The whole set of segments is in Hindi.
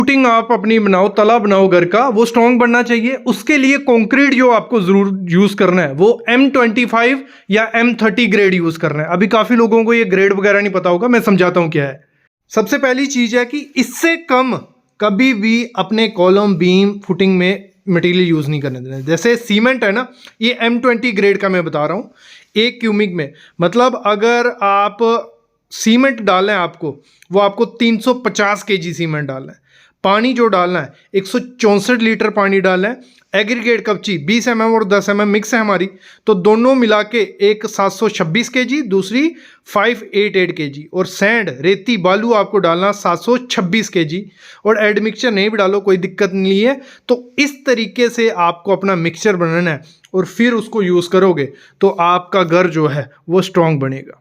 फुटिंग आप अपनी बनाओ, तला बनाओ घर का, वो स्ट्रॉन्ग बनना चाहिए। उसके लिए कंक्रीट जो आपको जरूर यूज करना है वो M25 या M30 ग्रेड यूज करना है। अभी काफी लोगों को ये ग्रेड वगैरह नहीं पता होगा, मैं समझाता हूं क्या है। सबसे पहली चीज है कि इससे कम कभी भी अपने कॉलम बीम फुटिंग में मटेरियल यूज नहीं करने देना। जैसे सीमेंट है ना, ये M20 ग्रेड का मैं बता रहा हूं 1 क्यूबिक में। मतलब अगर आप सीमेंट डालना है आपको, वो आपको 350 kg सीमेंट डालना है। पानी जो डालना है 164 लीटर पानी डालना है। एग्रीगेट कपची 20 mm और 10 mm मिक्स है हमारी, तो दोनों मिला के एक 726 kg, दूसरी 588 kg। और सैंड रेती बालू आपको डालना 726 kg। और एड मिक्सचर नहीं भी डालो कोई दिक्कत नहीं है। तो इस तरीके से आपको अपना मिक्सचर बनाना है और फिर उसको यूज़ करोगे तो आपका घर जो है वो स्ट्रांग बनेगा।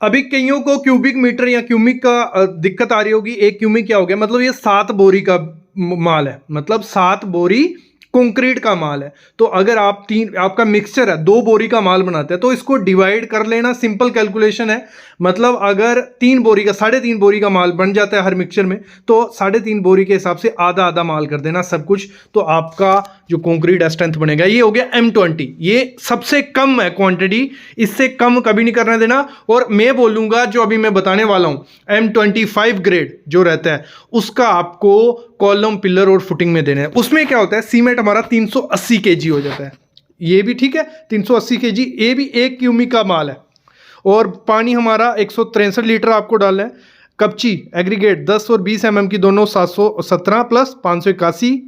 अभी कईयों को क्यूबिक मीटर या क्यूबिक का दिक्कत आ रही होगी। 1 क्यूबिक क्या हो गया, मतलब ये 7 बोरी का माल है, मतलब 7 बोरी कंक्रीट का माल है। तो अगर आपका मिक्सचर है 2 बोरी का माल बनाते हैं तो इसको डिवाइड कर लेना, सिंपल कैलकुलेशन है। मतलब अगर 3 बोरी का 3.5 बोरी का माल बन जाता है हर मिक्सचर में, तो 3.5 बोरी के हिसाब से आधा आधा माल कर देना सब कुछ, तो आपका जो कंक्रीट स्ट्रेंथ बनेगा। ये हो गया M20, ये सबसे कम है क्वांटिटी, इससे कम कभी नहीं करने देना। और मैं बोलूँगा जो अभी मैं बताने वाला हूँ M25 ग्रेड जो रहता है उसका आपको कॉलम पिलर और फुटिंग में देने हैं। उसमें क्या होता है, सीमेंट हमारा 380 kg हो जाता है, ये भी ठीक है 380 kg, ये भी 1 क्यूबिक का माल है। और पानी हमारा 163 लीटर आपको डालना है। कपची एग्रीगेट 10 और 20 mm की दोनों 717 प्लस 581।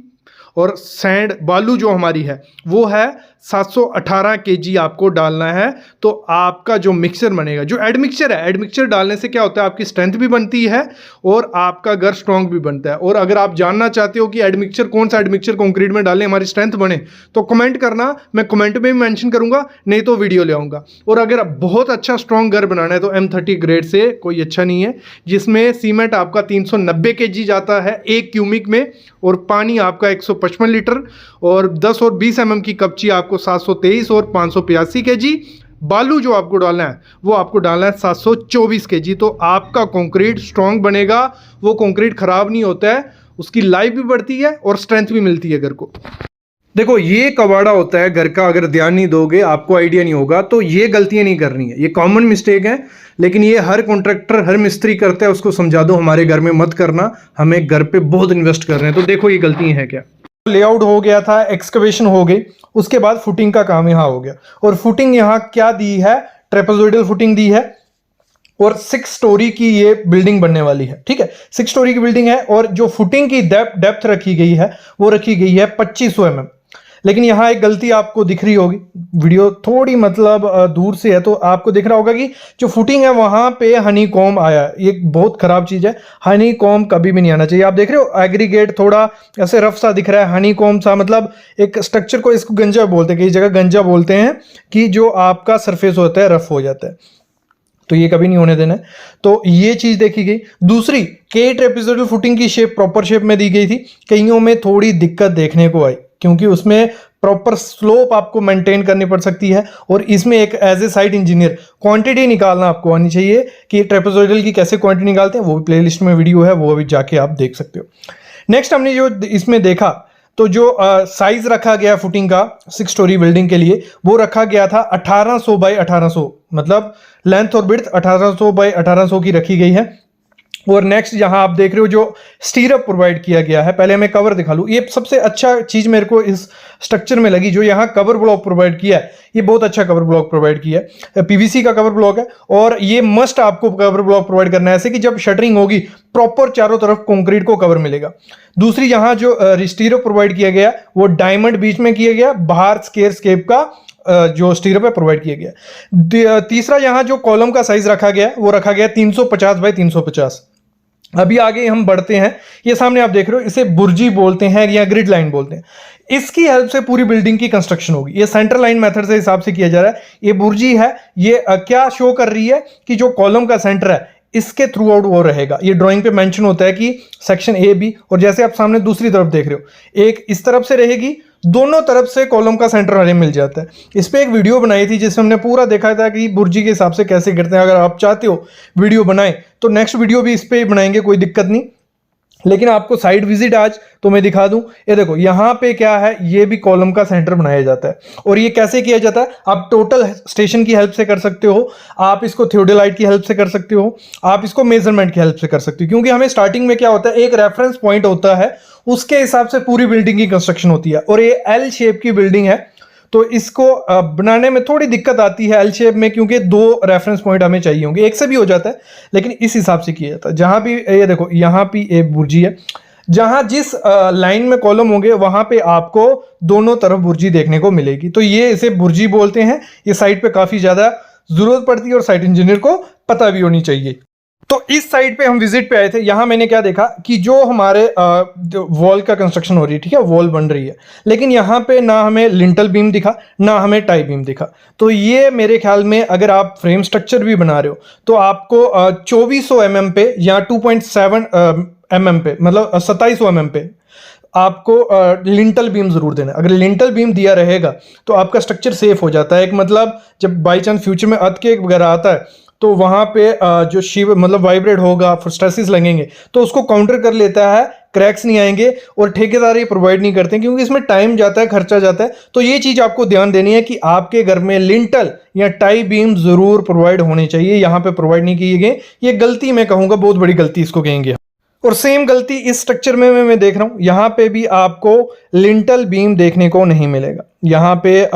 और सैंड बालू जो हमारी है वो है 718 kg आपको डालना है। तो आपका जो मिक्सचर बनेगा, जो एड मिक्सचर है, एड मिक्सचर डालने से क्या होता है, आपकी स्ट्रेंथ भी बनती है और आपका घर स्ट्रांग भी बनता है। और अगर आप जानना चाहते हो कि एड मिक्सचर कौन सा एड मिक्सचर कंक्रीट में डालें हमारी स्ट्रेंथ बने, तो कमेंट करना, मैं कमेंट में भी मेंशन करूंगा, नहीं तो वीडियो ले आऊंगा। और अगर बहुत अच्छा स्ट्रांग घर बनाना है तो M30 ग्रेड से कोई अच्छा नहीं है, जिसमें सीमेंट आपका 390 kg जाता है 1 क्यूबिक में, और पानी आपका 155 लीटर, और 10 और 20 mm की कपची आपको 723 और 585 kg। बालू जो आपको डालना है वो आपको डालना है 724 kg। तो आपका कंक्रीट स्ट्रांग बनेगा, वो कंक्रीट खराब नहीं होता है, उसकी लाइफ भी बढ़ती है और स्ट्रेंथ भी मिलती है घर को। देखो ये कबाड़ा होता है घर का, अगर ध्यान नहीं दोगे आपको आइडिया नहीं होगा। तो ये गलतियां नहीं करनी है, ये कॉमन मिस्टेक है, लेकिन ये हर कॉन्ट्रैक्टर हर मिस्त्री करता है। उसको समझा दो हमारे घर में मत करना, हमें घर पे बहुत इन्वेस्ट कर रहे हैं। तो देखो ये गलतियां हैं क्या। लेआउट हो गया था, एक्सकवेशन हो गई, उसके बाद फुटिंग का काम यहाँ हो गया। और फुटिंग यहाँ क्या दी है, ट्रेपेजोइडल फुटिंग दी है। और 6 स्टोरी की ये बिल्डिंग बनने वाली है, ठीक है 6 स्टोरी की बिल्डिंग है। और जो फुटिंग की डेप्थ रखी गई है वो रखी गई है 2500 mm। लेकिन यहाँ एक गलती आपको दिख रही होगी, वीडियो थोड़ी मतलब दूर से है तो आपको दिख रहा होगा कि जो फुटिंग है वहां पे हनी कॉम आया है। ये बहुत खराब चीज है, हनी कॉम कभी भी नहीं आना चाहिए। आप देख रहे हो एग्रीगेट थोड़ा ऐसे रफ सा दिख रहा है, हनी कॉम सा मतलब एक स्ट्रक्चर को, इसको गंजा बोलते हैं, कई जगह गंजा बोलते हैं कि जो आपका सरफेस होता है रफ हो जाता है, तो ये कभी नहीं होने देना है। तो ये चीज देखी गई। दूसरी के ट्रेपेजोइडल फुटिंग की शेप प्रॉपर शेप में दी गई थी, कईयों में थोड़ी दिक्कत देखने को आई क्योंकि उसमें प्रॉपर स्लोप आपको मेंटेन करनी पड़ सकती है। और इसमें एक as a site engineer quantity निकालना आपको आनी चाहिए कि ट्रेपेजोइडल की कैसे क्वांटिटी निकालते हैं, वो भी प्लेलिस्ट में वीडियो है, वो अभी जाके आप देख सकते हो। नेक्स्ट हमने जो इसमें देखा, तो जो साइज रखा गया फुटिंग का 6 स्टोरी बिल्डिंग के लिए, वो रखा गया था 1800 बाई 1800, मतलब लेंथ और विड्थ 1800 बाई 1800 की रखी गई है। और नेक्स्ट यहां आप देख रहे हो जो स्टीरअप प्रोवाइड किया गया है, पहले मैं कवर दिखा लूं। ये सबसे अच्छा चीज मेरे को इस स्ट्रक्चर में लगी, जो यहाँ कवर ब्लॉक प्रोवाइड किया है, ये बहुत अच्छा कवर ब्लॉक प्रोवाइड किया है। पीवीसी का कवर ब्लॉक है और ये मस्ट आपको कवर ब्लॉक प्रोवाइड करना है, ऐसे कि जब शटरिंग होगी प्रॉपर चारों तरफ कंक्रीट को कवर मिलेगा। दूसरी यहाँ जो स्टीरअप प्रोवाइड किया गया वो डायमंड बीच में किया गया, बाहर स्केयर स्केप का जो स्टीरअप है प्रोवाइड किया गया। तीसरा यहाँ जो कॉलम का साइज रखा गया वो रखा गया 350 बाई 350। अभी आगे हम बढ़ते हैं, ये सामने आप देख रहे हो, इसे बुर्जी बोलते हैं या ग्रिड लाइन बोलते हैं। इसकी हेल्प से पूरी बिल्डिंग की कंस्ट्रक्शन होगी। ये सेंटर लाइन मेथड से हिसाब से किया जा रहा है। ये बुर्जी है, ये क्या शो कर रही है कि जो कॉलम का सेंटर है इसके थ्रू आउट वो रहेगा। ये ड्राइंग पे मेंशन होता है कि सेक्शन ए बी, और जैसे आप सामने दूसरी तरफ देख रहे हो, एक इस तरफ से रहेगी, दोनों तरफ से कॉलम का सेंटर वाले मिल जाता है। इस पे एक वीडियो बनाई थी जिसमें हमने पूरा देखा था कि बुर्जी के हिसाब से कैसे करते हैं। अगर आप चाहते हो वीडियो बनाएं तो नेक्स्ट वीडियो भी इस पे बनाएंगे, कोई दिक्कत नहीं। लेकिन आपको साइड विजिट आज तो मैं दिखा दूं, ये देखो यहाँ पे क्या है, ये भी कॉलम का सेंटर बनाया जाता है। और ये कैसे किया जाता है, आप टोटल स्टेशन की हेल्प से कर सकते हो, आप इसको थियोडोलाइट की हेल्प से कर सकते हो, आप इसको मेजरमेंट की हेल्प से कर सकते हो। क्योंकि हमें स्टार्टिंग में क्या होता है, एक रेफरेंस पॉइंट होता है, उसके हिसाब से पूरी बिल्डिंग की कंस्ट्रक्शन होती है। और ये एल शेप की बिल्डिंग है, तो इसको बनाने में थोड़ी दिक्कत आती है एल शेप में, क्योंकि दो रेफरेंस पॉइंट हमें चाहिए होंगे। एक से भी हो जाता है, लेकिन इस हिसाब से किया जाता है। जहां भी ये देखो, यहाँ भी एक बुर्जी है, जहां जिस लाइन में कॉलम होंगे वहां पे आपको दोनों तरफ बुर्जी देखने को मिलेगी, तो ये इसे बुर्जी बोलते हैं। ये साइट पे काफी ज्यादा जरूरत पड़ती है और साइट इंजीनियर को पता भी होनी चाहिए। तो इस साइड पे हम विजिट पे आए थे, यहां मैंने क्या देखा कि जो हमारे जो वॉल का कंस्ट्रक्शन हो रही है, ठीक है, वॉल बन रही है, लेकिन यहां पे ना हमें लिंटल बीम दिखा, ना हमें टाई बीम दिखा। तो ये मेरे ख्याल में अगर आप फ्रेम स्ट्रक्चर भी बना रहे हो तो आपको 2400 mm पे या 2.7 mm पे, मतलब 2700 mm पे आपको लिंटल बीम जरूर देना है। अगर लिंटल बीम दिया रहेगा तो आपका स्ट्रक्चर सेफ हो जाता है। एक मतलब जब बाई चांस फ्यूचर में अर्थक्वेक वगैरह आता है तो वहां पे जो शिव मतलब वाइब्रेट होगा, स्ट्रेसेस लगेंगे, तो उसको काउंटर कर लेता है, क्रैक्स नहीं आएंगे। और ठेकेदार ये प्रोवाइड नहीं करते क्योंकि इसमें टाइम जाता है, खर्चा जाता है। तो ये चीज आपको ध्यान देनी है कि आपके घर में लिंटल या टाई बीम जरूर प्रोवाइड होने चाहिए। यहां पे प्रोवाइड नहीं किए गए, ये गलती मैं कहूंगा, बहुत बड़ी गलती इसको कहेंगे। और सेम गलती इस स्ट्रक्चर में मैं देख रहा हूं, यहां पे भी आपको लिंटल बीम देखने को नहीं मिलेगा। यहां पे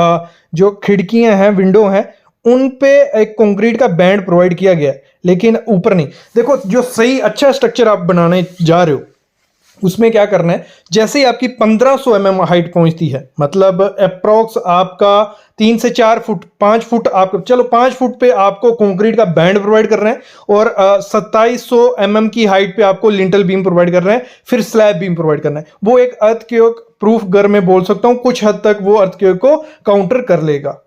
जो खिड़कियां हैं, विंडो हैं, उन पे एक कंक्रीट का बैंड प्रोवाइड किया गया है, लेकिन ऊपर नहीं। देखो, जो सही अच्छा स्ट्रक्चर आप बनाने जा रहे हो उसमें क्या करना है, जैसे ही आपकी 1500 mm हाइट पहुंचती है, मतलब अप्रोक्स आपका 3 से 4 फुट, 5 फुट, आपको चलो 5 फुट पे आपको कंक्रीट का बैंड प्रोवाइड कर रहे हैं, और 2700 mm की हाइट पे आपको लिंटल बीम प्रोवाइड कर रहे हैं, फिर स्लैब बीम प्रोवाइड करना है। वो एक अर्थक्वेक प्रूफ घर में बोल सकता हूं, कुछ हद तक वो अर्थक्वेक को काउंटर कर लेगा।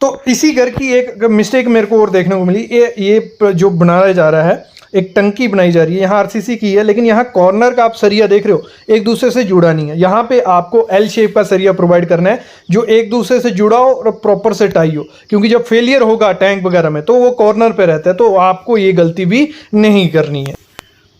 तो इसी घर की एक मिस्टेक मेरे को और देखने को मिली, ये जो बनाया जा रहा है, एक टंकी बनाई जा रही है, यहाँ आरसीसी की है, लेकिन यहाँ कॉर्नर का आप सरिया देख रहे हो एक दूसरे से जुड़ा नहीं है। यहाँ पे आपको एल शेप का सरिया प्रोवाइड करना है जो एक दूसरे से जुड़ा हो और प्रॉपर से टाई हो, क्योंकि जब फेलियर होगा टैंक वगैरह में तो वो कॉर्नर पे रहता है। तो आपको ये गलती भी नहीं करनी है।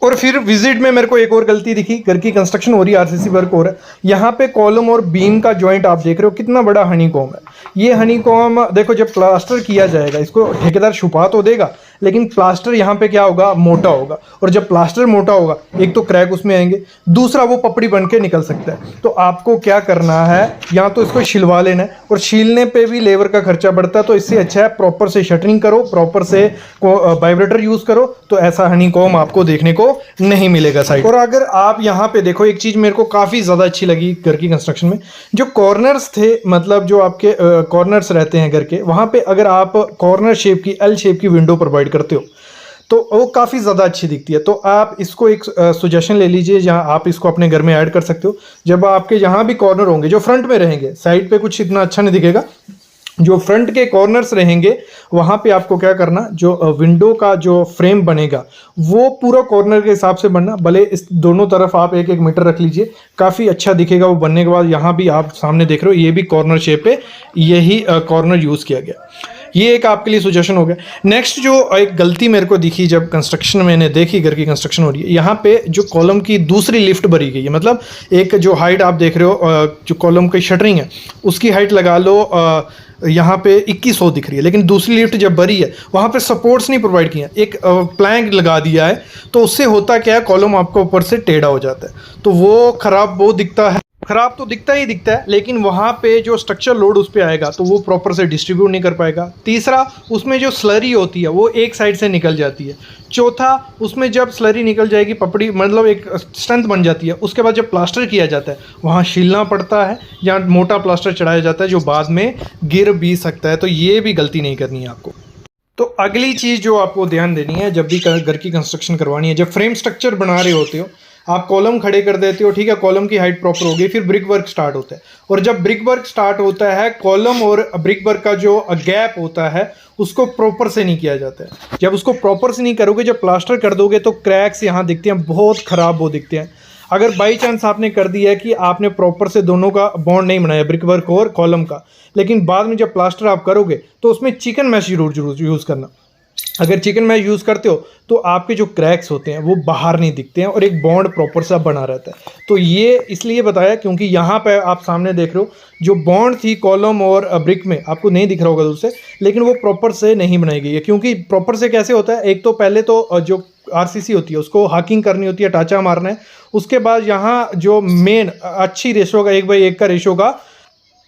और फिर विजिट में मेरे को एक और गलती दिखी, घर की कंस्ट्रक्शन हो रही है, आरसीसी वर्क हो रहा है, यहाँ पे कॉलम और बीम का जॉइंट आप देख रहे हो कितना बड़ा हनीकॉम है। ये हनीकॉम देखो, जब प्लास्टर किया जाएगा, इसको ठेकेदार छुपा तो देगा, लेकिन प्लास्टर यहाँ पे क्या होगा, मोटा होगा। और जब प्लास्टर मोटा होगा, एक तो क्रैक उसमें आएंगे, दूसरा वो पपड़ी बन के निकल सकता है। तो आपको क्या करना है, या तो इसको छिलवा लेना है, और छीलने पे भी लेबर का खर्चा बढ़ता है। तो इससे अच्छा है प्रॉपर से शटरिंग करो, प्रॉपर से वाइब्रेटर यूज करो, तो ऐसा हनीकॉम आपको देखने को नहीं मिलेगा साइड। और अगर आप यहाँ पे देखो, एक चीज मेरे को काफी ज्यादा अच्छी लगी घर की कंस्ट्रक्शन में, जो कॉर्नर्स थे, मतलब जो आपके कॉर्नर्स रहते हैं घर के, वहां पे अगर आप कॉर्नर शेप की, एल शेप की विंडो प्रोवाइड करते हो तो वो काफ़ी ज़्यादा अच्छी दिखती है। तो आप इसको एक सुजेशन ले लीजिए, जहाँ आप इसको अपने घर में ऐड कर सकते हो। जब आपके जहाँ भी कॉर्नर होंगे, जो फ्रंट में रहेंगे, साइड पे कुछ इतना अच्छा नहीं दिखेगा, जो फ्रंट के कॉर्नर्स रहेंगे वहाँ पे आपको क्या करना, जो विंडो का जो फ्रेम बनेगा वो पूरा कॉर्नर के हिसाब से बनना। भले इस दोनों तरफ आप 1-1 मीटर रख लीजिए, काफ़ी अच्छा दिखेगा वो बनने के बाद। यहाँ भी आप सामने देख रहे हो, ये भी कॉर्नर शेप पे यही कॉर्नर यूज़ किया गया। ये एक आपके लिए सुजेशन हो गया। नेक्स्ट जो एक गलती मेरे को दिखी जब कंस्ट्रक्शन मैंने देखी, घर की कंस्ट्रक्शन हो रही है, यहाँ पे जो कॉलम की दूसरी लिफ्ट भरी गई है, मतलब एक जो हाइट आप देख रहे हो, जो कॉलम की शटरिंग है उसकी हाइट लगा लो, यहाँ पे 2100 दिख रही है, लेकिन दूसरी लिफ्ट जब भरी है वहाँ पे सपोर्ट्स नहीं प्रोवाइड किए हैं, एक प्लैंक लगा दिया है। तो उससे होता क्या है, कॉलम आपको ऊपर से टेढ़ा हो जाता है, तो वो खराब बहुत दिखता है। खराब तो दिखता ही दिखता है, लेकिन वहाँ पे जो स्ट्रक्चर लोड उस पर आएगा तो वो प्रॉपर से डिस्ट्रीब्यूट नहीं कर पाएगा। तीसरा, उसमें जो स्लरी होती है वो एक साइड से निकल जाती है। चौथा, उसमें जब स्लरी निकल जाएगी, पपड़ी मतलब एक स्ट्रेंथ बन जाती है, उसके बाद जब प्लास्टर किया जाता है वहाँ छीलना पड़ता है या मोटा प्लास्टर चढ़ाया जाता है जो बाद में गिर भी सकता है। तो ये भी गलती नहीं करनी है आपको। तो अगली चीज़ जो आपको ध्यान देनी है जब भी घर की कंस्ट्रक्शन करवानी है, जब फ्रेम स्ट्रक्चर बना रहे होते हो, आप कॉलम खड़े कर देते हो, ठीक है, कॉलम की हाइट प्रॉपर हो गई, फिर ब्रिक वर्क स्टार्ट होता है। और जब ब्रिक वर्क स्टार्ट होता है, कॉलम और ब्रिक वर्क का जो गैप होता है उसको प्रॉपर से नहीं किया जाता है। जब उसको प्रॉपर से नहीं करोगे, जब प्लास्टर कर दोगे तो क्रैक्स यहाँ दिखते हैं, बहुत ख़राब वो दिखते हैं। अगर बाई चांस आपने कर दिया है कि आपने प्रॉपर से दोनों का बॉन्ड नहीं बनाया, ब्रिक वर्क और कॉलम का, लेकिन बाद में जब प्लास्टर आप करोगे तो उसमें चिकन मैश जरूर यूज़ करना। अगर चिकन मैश यूज़ करते हो तो आपके जो क्रैक्स होते हैं वो बाहर नहीं दिखते हैं और एक बॉन्ड प्रॉपर सा बना रहता है। तो ये इसलिए बताया क्योंकि यहाँ पे आप सामने देख रहे हो जो बॉन्ड थी कॉलम और ब्रिक में, आपको नहीं दिख रहा होगा दूर से, लेकिन वो प्रॉपर से नहीं बनाई गई है। क्योंकि प्रॉपर से कैसे होता है, एक तो पहले तो जो आरसीसी होती है उसको हाकिंग करनी होती है, टाचा मारना है। उसके बाद यहाँ जो मेन अच्छी रेशो का 1/1 का रेशो का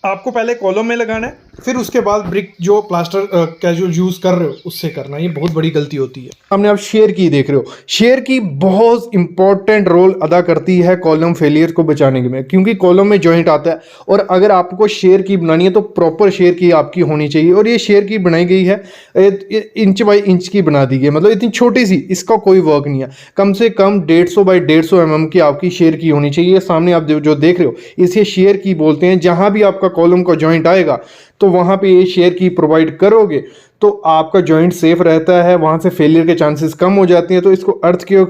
आपको पहले कॉलम में लगाना है, फिर उसके बाद ब्रिक जो प्लास्टर का जो यूज़ कर रहे हो उससे करना है। ये बहुत बड़ी गलती होती है। हमने आप शेयर की देख रहे हो, शेयर की बहुत इंपॉर्टेंट रोल अदा करती है कॉलम फेलियर को बचाने में, क्योंकि कॉलम में जॉइंट आता है और अगर आपको शेयर की बनानी है तो प्रॉपर शेयर की आपकी होनी चाहिए। और ये शेयर की बनाई गई है इंच बाई इंच की बना दी गई, मतलब इतनी छोटी सी, इसका कोई वर्क नहीं है। कम से कम 150 बाई 150 mm की आपकी शेयर की होनी चाहिए। सामने आप जो देख रहे हो इसे शेयर की बोलते हैं। जहां भी आपका कॉलम का जॉइंट आएगा तो वहां पे ये शेयर की प्रोवाइड करोगे तो आपका जॉइंट सेफ रहता है, वहां से फेलियर के चांसेस कम हो जाते हैं। तो इसको अर्थ के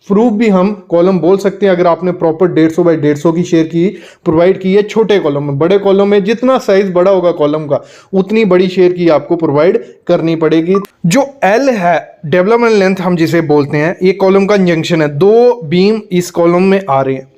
प्रूफ भी हम कॉलम बोल सकते हैं अगर आपने प्रॉपर 150 बाई 150 की शेयर की प्रोवाइड की है छोटे कॉलम में। बड़े कॉलम में जितना साइज बड़ा होगा कॉलम का उतनी बड़ी शेयर की आपको प्रोवाइड करनी पड़ेगी। जो एल है डेवलपमेंट लेंथ हम जिसे बोलते हैं, ये कॉलम का जंक्शन है, 2 बीम इस कॉलम में आ रहे हैं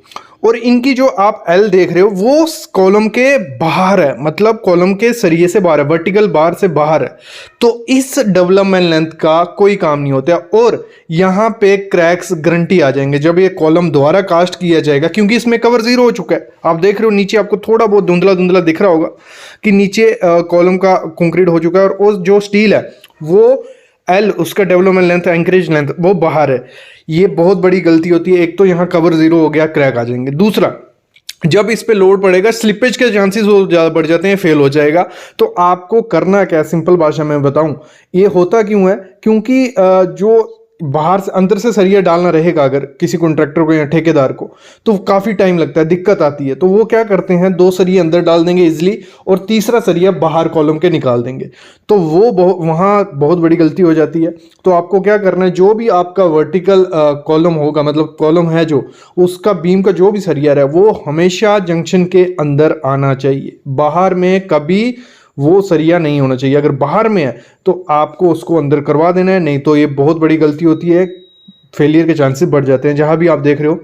और इनकी जो आप एल देख रहे हो वो कॉलम के बाहर है, मतलब कॉलम के सरिये से बाहर है, वर्टिकल बार से बाहर है। तो इस डेवलपमेंट लेंथ का कोई काम नहीं होता और यहाँ पे क्रैक्स गारंटी आ जाएंगे जब ये कॉलम दोबारा कास्ट किया जाएगा, क्योंकि इसमें कवर 0 हो चुका है। आप देख रहे हो नीचे आपको थोड़ा बहुत धुंधला धुंधला दिख रहा होगा कि नीचे कॉलम का कंक्रीट हो चुका है और जो स्टील है वो एल उसका डेवलपमेंट लेंथ एंकरेज लेंथ वो बाहर है। ये बहुत बड़ी गलती होती है। एक तो यहाँ कवर 0 हो गया, क्रैक आ जाएंगे। दूसरा, जब इस पे लोड पड़ेगा स्लिपेज के चांसेस वो ज़्यादा बढ़ जाते हैं, फेल हो जाएगा। तो आपको करना क्या, सिंपल भाषा में बताऊं, ये होता क्यों है, क्योंकि जो बाहर से अंदर से सरिया डालना रहेगा अगर किसी कॉन्ट्रैक्टर को या ठेकेदार को, तो काफ़ी टाइम लगता है, दिक्कत आती है। तो वो क्या करते हैं, 2 सरिये अंदर डाल देंगे इजिली और तीसरा सरिया बाहर कॉलम के निकाल देंगे। तो वो वहाँ बहुत बड़ी गलती हो जाती है। तो आपको क्या करना है, जो भी आपका वर्टिकल कॉलम होगा, मतलब कॉलम है जो, उसका बीम का जो भी सरिया है वो हमेशा जंक्शन के अंदर आना चाहिए, बाहर में कभी वो सरिया नहीं होना चाहिए। अगर बाहर में है तो आपको उसको अंदर करवा देना है, नहीं तो ये बहुत बड़ी गलती होती है, फेलियर के चांसेस बढ़ जाते हैं। जहां भी आप देख रहे हो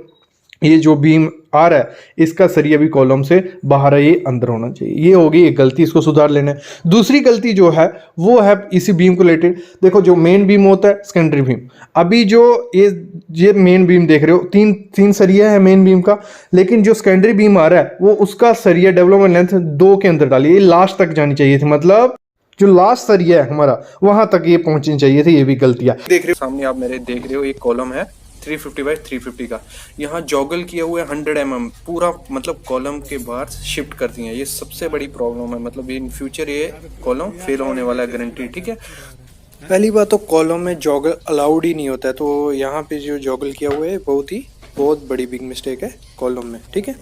ये जो बीम आ रहा है इसका सरिया भी कॉलम से बाहर है, ये अंदर होना चाहिए। ये होगी एक गलती, इसको सुधार लेना है। दूसरी गलती जो है वो है इसी बीम को रिलेटेड। देखो जो मेन बीम होता है, सेकेंडरी बीम, अभी जो ये मेन बीम देख रहे हो, तीन सरिया है मेन बीम का, लेकिन जो सेकेंडरी बीम आ रहा है वो उसका सरिया डेवलपमेंट लेंथ 2 के अंदर डाली, ये लास्ट तक जानी चाहिए थी, मतलब जो लास्ट सरिया है हमारा वहां तक ये पहुंचनी चाहिए थी। ये भी गलतियां देख रहे हो, सामने आप मेरे देख रहे हो एक कॉलम है 350 बाई 350 का, यहाँ जॉगल किया हुआ है 100 mm पूरा, मतलब कॉलम के बाहर शिफ्ट कर दिए हैं। ये सबसे बड़ी प्रॉब्लम है, मतलब इन फ्यूचर ये कॉलम फेल होने वाला है, गारंटी। ठीक है, पहली बात तो कॉलम में जॉगल अलाउड ही नहीं होता है, तो यहाँ पे जो जॉगल किया हुआ है बहुत बड़ी बिग मिस्टेक है कॉलम में। ठीक है,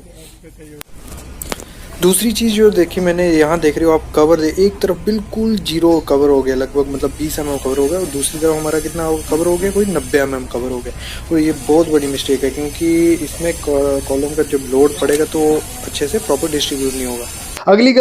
दूसरी चीज़ जो देखी मैंने, यहाँ देख रहे हो आप कवर, एक तरफ बिल्कुल 0 कवर हो गया लगभग, मतलब 20 mm कवर हो गया, और दूसरी तरफ हमारा कितना कवर हो गया, कोई 90 mm कवर हो गया। और ये बहुत बड़ी मिस्टेक है, क्योंकि इसमें कॉलम का जब लोड पड़ेगा तो अच्छे से प्रॉपर डिस्ट्रीब्यूट नहीं होगा। अगली